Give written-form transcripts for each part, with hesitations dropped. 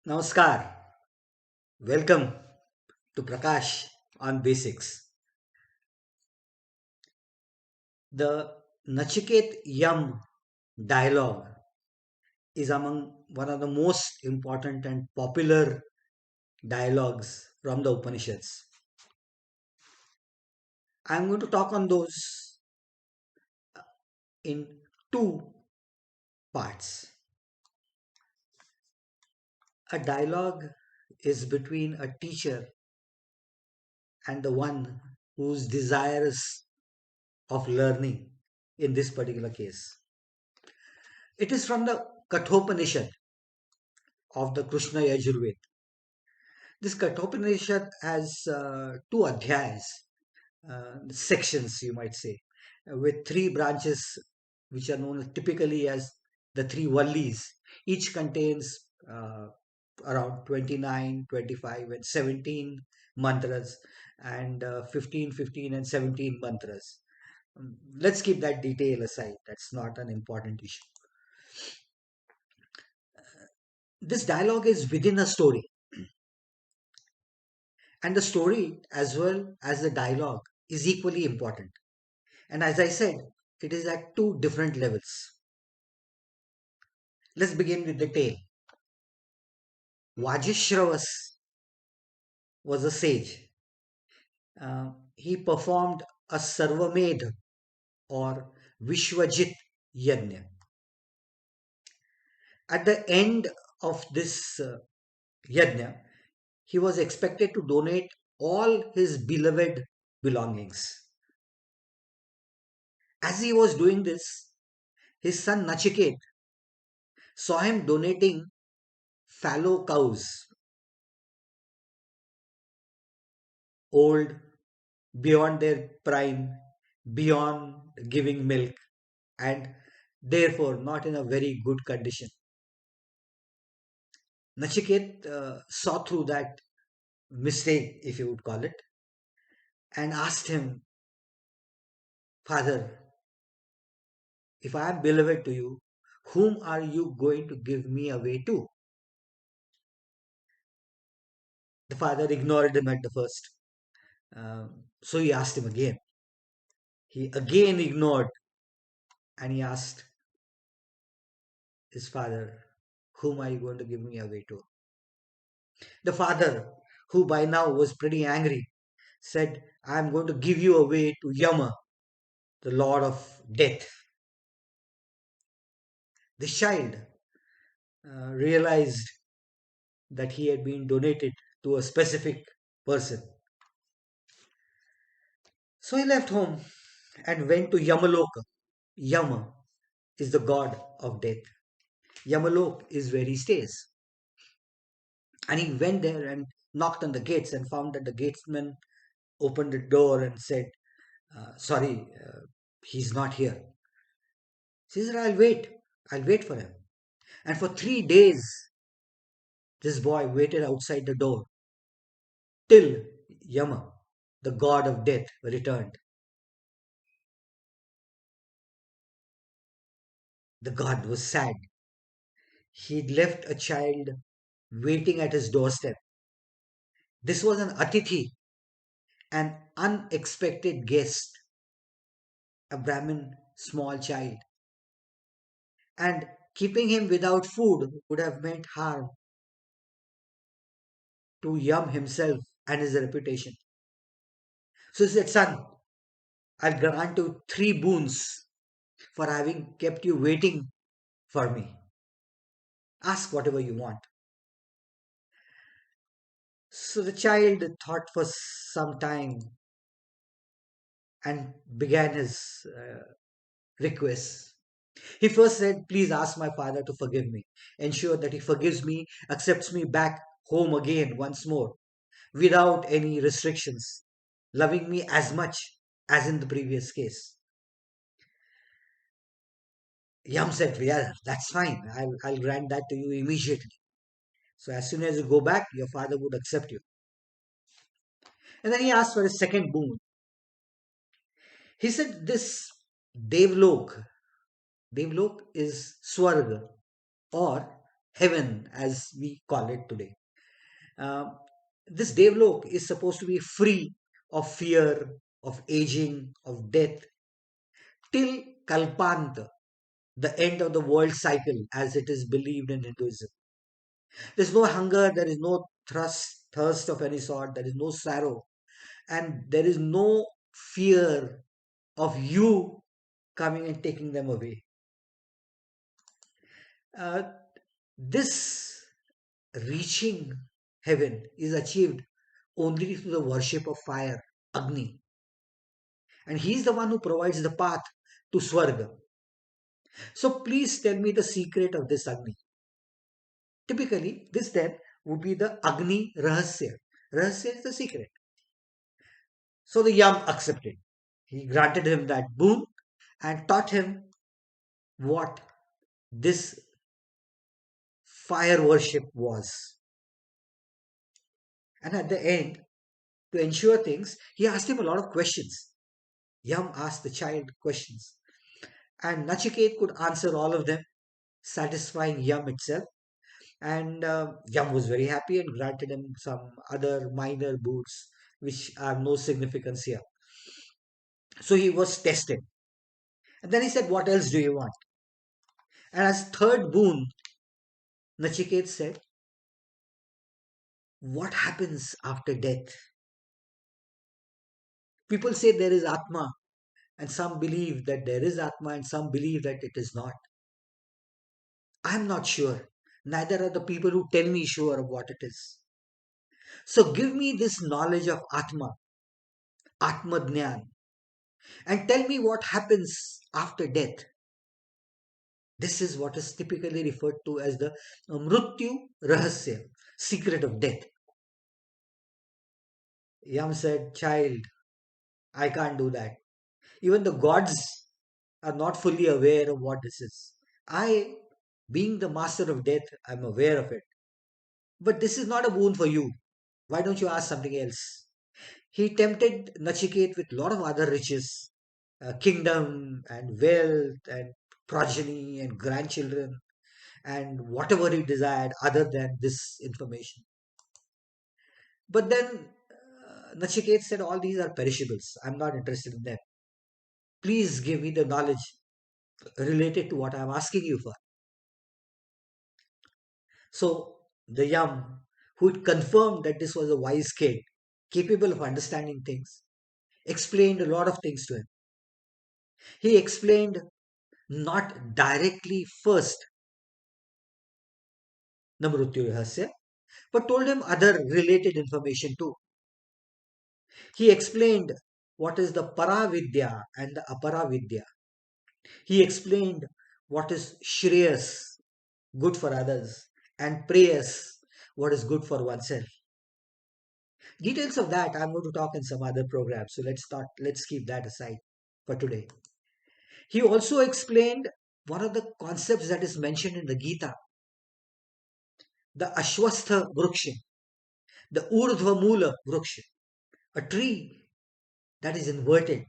Namaskar. Welcome to Prakash on Basics. The Nachiket Yam Dialogue is among one of the most important and popular dialogues from the Upanishads. I'm going to talk on those in two parts. A dialogue is between a teacher and the one who's desirous of learning in this particular case. It is from the Kathopnishad of the Krishna Yajurveda. This Kathopnishad has two adhyayas, sections, you might say, with three branches, which are known typically as the three vallis. Each contains around 29, 25, and 17 mantras, and 15, 15, and 17 mantras. Let's keep that detail aside. That's not an important issue. This dialogue is within a story, and the story as well as the dialogue is equally important. And as I said, it is at two different levels. Let's begin with the tale. Vajishravas was a sage. He performed a Sarvamed or Vishwajit Yajna. At the end of this Yajna, he was expected to donate all his beloved belongings. As he was doing this, his son Nachiket saw him donating fallow cows, old, beyond their prime, beyond giving milk, and therefore not in a very good condition. Nachiket saw through that mistake, if you would call it, and asked him, Father, if I am beloved to you, whom are you going to give me away to? The father ignored him at the first. So he asked him again. He again ignored and he asked his father, whom are you going to give me away to? The father, who by now was pretty angry, said, I am going to give you away to Yama, the lord of death. This child realized that he had been donated to a specific person. So he left home and went to Yamaloka. Yama is the god of death. Yamalok is where he stays. And he went there and knocked on the gates and found that the gatesman opened the door and said, Sorry, he's not here. He said, I'll wait. I'll wait for him. And for 3 days, this boy waited outside the door till Yama, the god of death, returned. The god was sad. He'd left a child waiting at his doorstep. This was an Atithi, an unexpected guest, a Brahmin small child. And keeping him without food would have meant harm to Yam himself and his reputation. So he said, Son, I'll grant you three boons for having kept you waiting for me. Ask whatever you want. So the child thought for some time and began his request. He first said, Please ask my father to forgive me. Ensure that he forgives me, accepts me back home again once more, without any restrictions, loving me as much as in the previous case. Yam said, Yeah, that's fine. I'll grant that to you immediately. So as soon as you go back, your father would accept you. And then he asked for a second boon. He said, This Devlok, Devlok is Swarga or heaven as we call it today. Um, this Devlok is supposed to be free of fear, of aging, of death, till Kalpanta, the end of the world cycle as it is believed in Hinduism. There's no hunger, there is no thirst of any sort, there is no sorrow, and there is no fear of you coming and taking them away. Uh, this reaching heaven is achieved only through the worship of fire, Agni. And he is the one who provides the path to Swarga. So please tell me the secret of this Agni. Typically, this then would be the Agni Rahasya. Rahasya is the secret. So the Yam accepted. He granted him that boon and taught him what this fire worship was. And at the end, to ensure things, he asked him a lot of questions. Yam asked the child questions, and Nachiket could answer all of them, satisfying Yam itself. And Yam was very happy and granted him some other minor boons, which are no significance here. So he was tested. And then he said, "What else do you want?" And as third boon, Nachiket said, "What happens after death?" People say there is Atma, and some believe that there is Atma, and some believe that it is not. I'm not sure. Neither are the people who tell me sure of what it is. So give me this knowledge of Atma, Atma Jnana, and tell me what happens after death. This is what is typically referred to as the Mrityu Rahasya, secret of death. Yam said, "Child, I can't do that. Even the gods are not fully aware of what this is. I, being the master of death, I'm aware of it. But this is not a boon for you. Why don't you ask something else?" He tempted Nachiket with a lot of other riches, kingdom and wealth and progeny and grandchildren and whatever he desired other than this information. But then Nachiket said, "All these are perishables. I'm not interested in them. Please give me the knowledge related to what I'm asking you for." So the Yam, who had confirmed that this was a wise kid, capable of understanding things, explained a lot of things to him. He explained not directly first the Mrityu Rahasya, but told him other related information too. He explained what is the Paravidya and the Aparavidya. He explained what is Shreyas, good for others, and Preyas, what is good for oneself. Details of that I'm going to talk in some other program, so let's keep that aside for today. He also explained one of the concepts that is mentioned in the Gita, the Ashwastha Vriksha, the Urdhva Mula Vriksha, a tree that is inverted,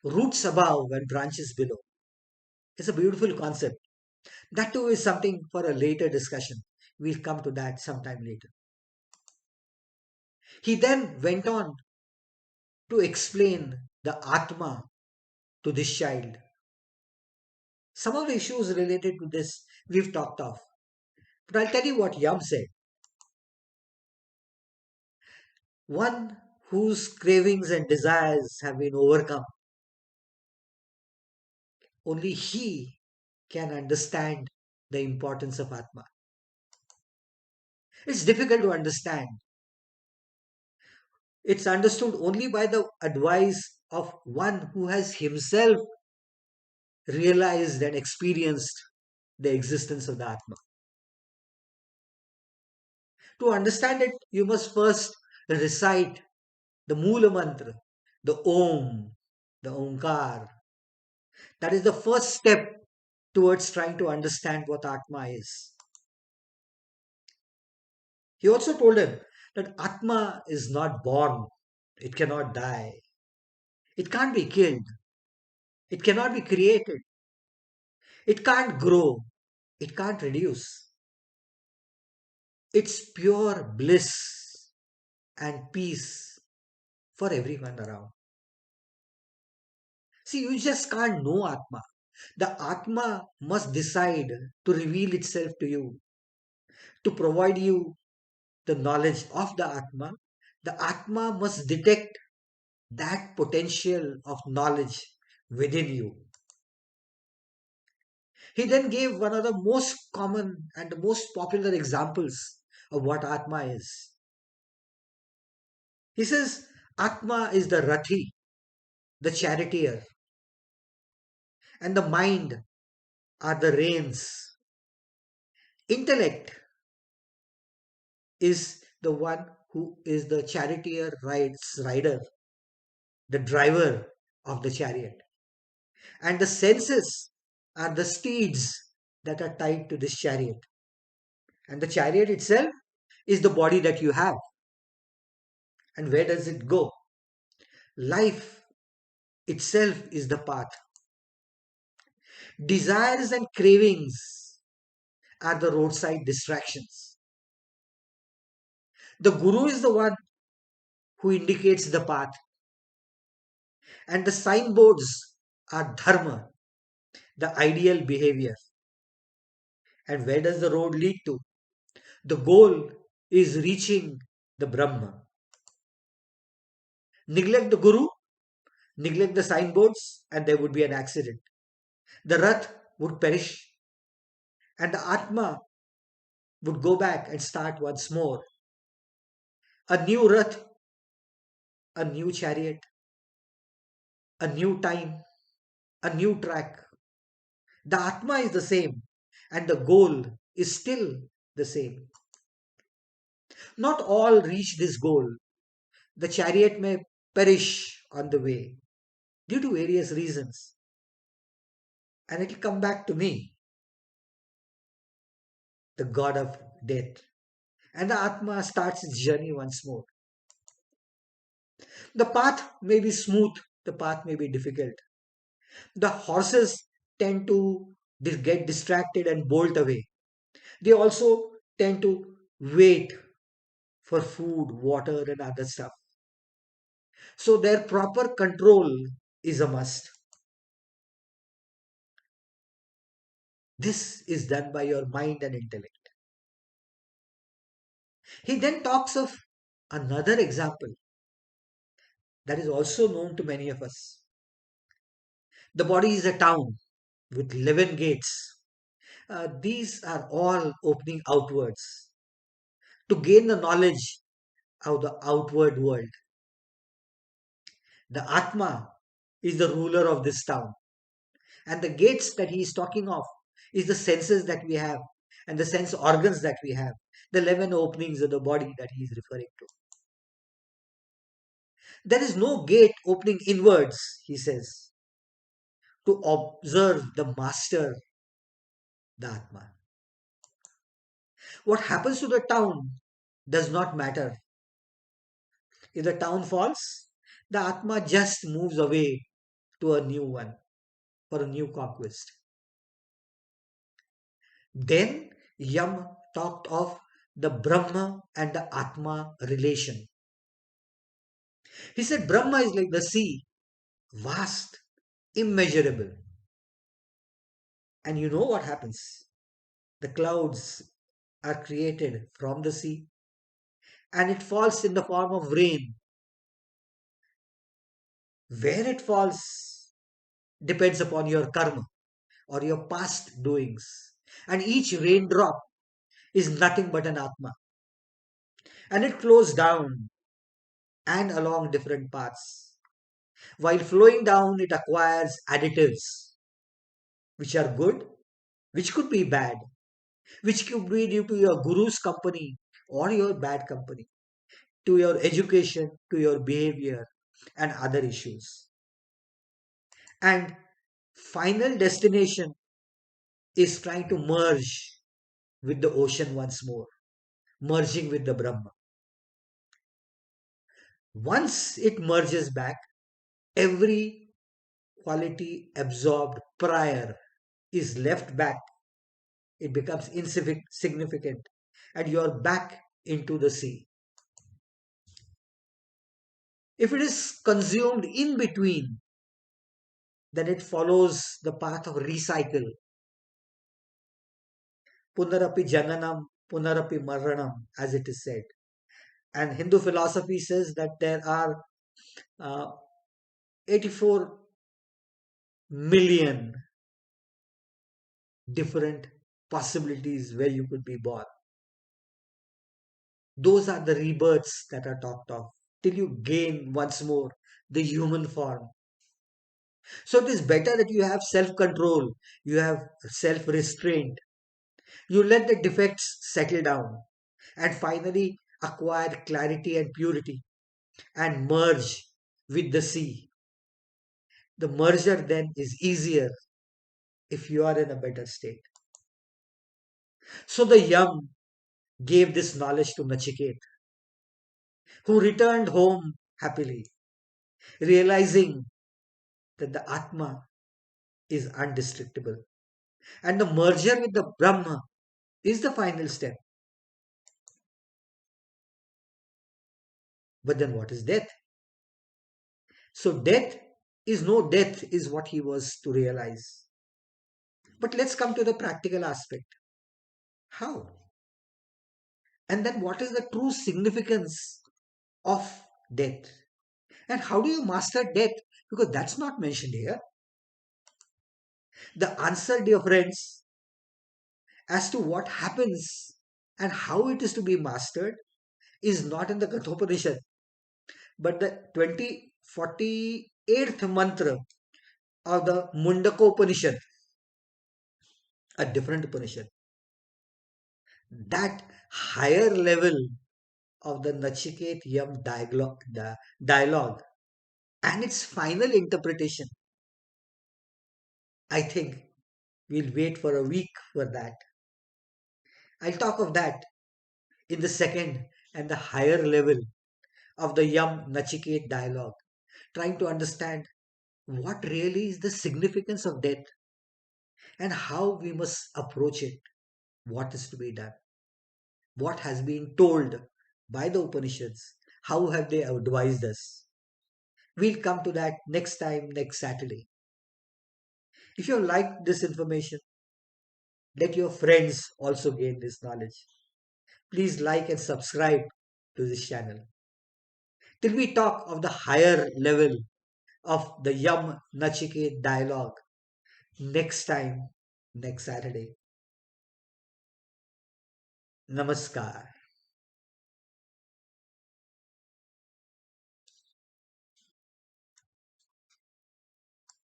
roots above and branches below. It's a beautiful concept. That too is something for a later discussion. We'll come to that sometime later. He then went on to explain the Atma to this child. Some of the issues related to this we've talked of. But I'll tell you what Yam said. One whose cravings and desires have been overcome, only he can understand the importance of Atma. It's difficult to understand. It's understood only by the advice of one who has himself realized and experienced the existence of the Atma. To understand it, you must first recite the Mula Mantra, the Om, the Omkar. That is the first step towards trying to understand what Atma is. He also told him that Atma is not born, it cannot die, it can't be killed, it cannot be created, it can't grow, it can't reduce. It's pure bliss and peace for everyone around. See, you just can't know Atma. The Atma must decide to reveal itself to you, to provide you the knowledge of the Atma. The Atma must detect that potential of knowledge within you. He then gave one of the most common and the most popular examples of what Atma is. He says, Atma is the Rathi, the charioteer, and the mind are the reins. Intellect is the one who is the rider, the driver of the chariot. And the senses are the steeds that are tied to this chariot. And the chariot itself is the body that you have. And where does it go? Life itself is the path. Desires and cravings are the roadside distractions. The guru is the one who indicates the path, and the signboards are dharma, the ideal behavior. And where does the road lead to? The goal is reaching the Brahma. Neglect the guru, neglect the signboards, and there would be an accident. The Rath would perish, and the Atma would go back and start once more. A new Rath, a new chariot, a new time, a new track. The Atma is the same, and the goal is still the same. Not all reach this goal. The chariot may perish on the way due to various reasons, and it will come back to me, the god of death. And the Atma starts its journey once more. The path may be smooth, the path may be difficult. The horses tend to get distracted and bolt away. They also tend to wait for food, water, and other stuff. So their proper control is a must. This is done by your mind and intellect. He then talks of another example that is also known to many of us. The body is a town with 11 gates. These are all opening outwards to gain the knowledge of the outward world. The Atma is the ruler of this town. And the gates that he is talking of is the senses that we have and the sense organs that we have, the 11 openings of the body that he is referring to. There is no gate opening inwards, he says, to observe the master, the Atma. What happens to the town does not matter. If the town falls, the Atma just moves away to a new one for a new conquest. Then Yam talked of the Brahma and the Atma relation. He said Brahma is like the sea, vast, immeasurable. And you know what happens? The clouds are created from the sea and it falls in the form of rain. Where it falls depends upon your karma or your past doings. And each raindrop is nothing but an Atma. And it flows down and along different paths. While flowing down, it acquires additives, which are good, which could be bad, which could be due to your guru's company or your bad company, to your education, to your behavior, and other issues. And final destination is trying to merge with the ocean once more, merging with the Brahma. Once it merges back, every quality absorbed prior is left back. It becomes insignificant and you're back into the sea. If it is consumed in between, then it follows the path of recycle. Punarapi jananam, punarapi maranam, as it is said. And Hindu philosophy says that there are uh, 84 million different possibilities where you could be born. Those are the rebirths that are talked of till you gain once more the human form. So it is better that you have self control, you have self restraint, you let the defects settle down, and finally acquire clarity and purity and merge with the sea. The merger then is easier if you are in a better state. So the Yam gave this knowledge to Nachiket, who returned home happily, realizing that the Atma is undestructible. And the merger with the Brahma is the final step. But then what is death? So death is no death, is what he was to realize. But let's come to the practical aspect. How? And then what is the true significance of death? And how do you master death? Because that's not mentioned here. The answer, dear friends, as to what happens and how it is to be mastered is not in the Kathopnishad, but the 48th mantra of the Mundakopanishad, a different Upanishad. That higher level of the Nachiket Yam dialogue and its final interpretation, I think we'll wait for a week for that. I'll talk of that in the second and the higher level of the Yam Nachiket dialogue, trying to understand what really is the significance of death and how we must approach it, what is to be done, what has been told by the Upanishads, how have they advised us. We'll come to that next time, next Saturday. If you like this information, let your friends also gain this knowledge. Please like and subscribe to this channel. Till we talk of the higher level of the Yam Nachiket dialogue next time, next Saturday. Namaskar.